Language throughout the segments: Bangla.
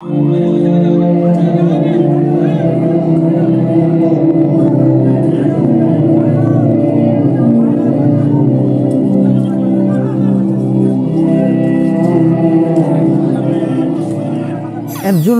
একজন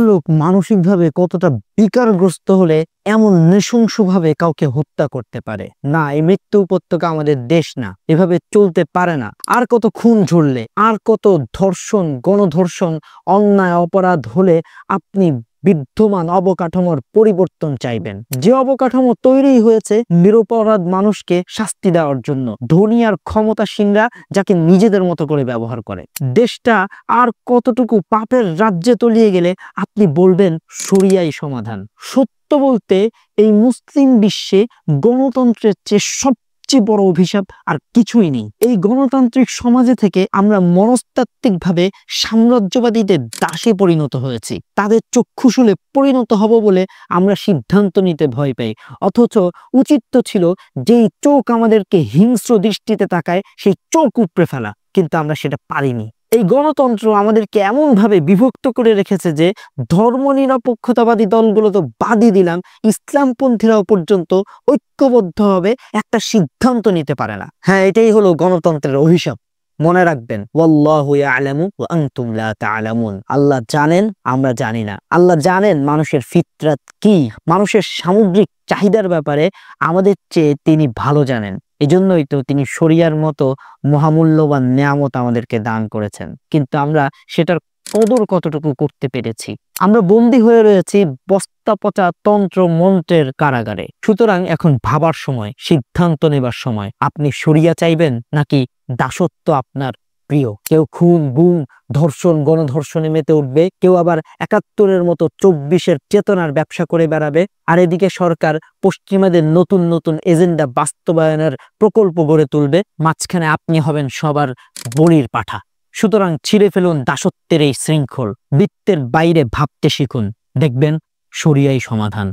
লোক মানসিকভাবে কতটা বিকারগ্রস্ত হলে এমন নৃশংসভাবে কাউকে হত্যা করতে পারে? না, এই মৃত্যু উপত্যকা আমাদের দেশ না, এভাবে চলতে পারে না। আর কত খুন ঝরলে, আর কত ধর্ষণ, গণধর্ষণ, অন্যায় অপরাধ হলে আপনি বিদ্যমান অবকাঠামোর পরিবর্তন চাইবেন? যে অবকাঠামো তৈরি হয়েছে নিরপরাধ মানুষকে শাস্তি দেওয়ার জন্য, ধনী আর ক্ষমতাসীনরা যাকে নিজেদের মতো করে ব্যবহার করে। দেশটা আর কতটুকু পাপের রাজ্যে তলিয়ে গেলে আপনি বলবেন শরিয়াই সমাধান? সত্য বলতে এই মুসলিম বিশ্বে গণতন্ত্রের চেয়ে সবচেয়ে বড় অভিশাপ আর কিছুই নেই। এই গণতান্ত্রিক সমাজে থেকে আমরা মনস্তাত্ত্বিকভাবে সাম্রাজ্যবাদীদের দাসে পরিণত হয়েছি। তাদের চক্ষুশূলে পরিণত হব বলে আমরা সিদ্ধান্ত নিতে ভয় পাই। অথচ উচিত তো ছিল যেই চোখ আমাদেরকে হিংস্র দৃষ্টিতে তাকায় সেই চোখ উপড়ে ফেলা, কিন্তু আমরা সেটা পারিনি। এই গণতন্ত্র আমাদেরকে এমন ভাবে বিভক্ত করে রেখেছে যে ধর্মনিরপেক্ষতাবাদী দলগুলো তো বাদই দিলাম, ইসলামপন্থীরাও পর্যন্ত ঐক্যবদ্ধভাবে একটা সিদ্ধান্ত নিতে পারে না। হ্যাঁ, এটাই হলো গণতন্ত্রের অভিশাপ। মনে রাখবেন, ওয়াল্লাহু ইয়ালামু ওয়া আনতুম লা তা'লামুন। আল্লাহ জানেন, আমরা জানি না। আল্লাহ জানেন মানুষের ফিতরাত কি, মানুষের সামগ্রিক চাহিদার ব্যাপারে আমাদের চেয়ে তিনি ভালো জানেন। এজন্যই তো তিনি শরিয়ার মতো মহামূল্যবান নিয়ামত আমাদেরকে দান করেছেন, কিন্তু আমরা সেটার কদর কতটুকু করতে পেরেছি? আমরা বন্দী হয়ে রয়েছি বস্তা পচা তন্ত্র মন্ত্রের কারাগারে। সুতরাং এখন ভাবার সময়, সিদ্ধান্ত নেবার সময়। আপনি শরিয়া চাইবেন নাকি দাসত্ব আপনার প্রিয়? কেউ খুন, গুম, ধর্ষণ, গণধর্ষণে মেতে উঠবে, কেউ আবার ৭১-এর মতো ২৪-এর চেতনার ব্যবসা করে বেড়াবে। আর এদিকে সরকার পশ্চিমাদের নতুন নতুন এজেন্ডা বাস্তবায়নের প্রকল্প গড়ে তুলবে। মাঝখানে আপনি হবেন সবার বলির পাঠা। সুতরাং ছিঁড়ে ফেলুন দাসত্বের এই শৃঙ্খল, বৃত্তের বাইরে ভাবতে শিখুন, দেখবেন শরিয়াই সমাধান।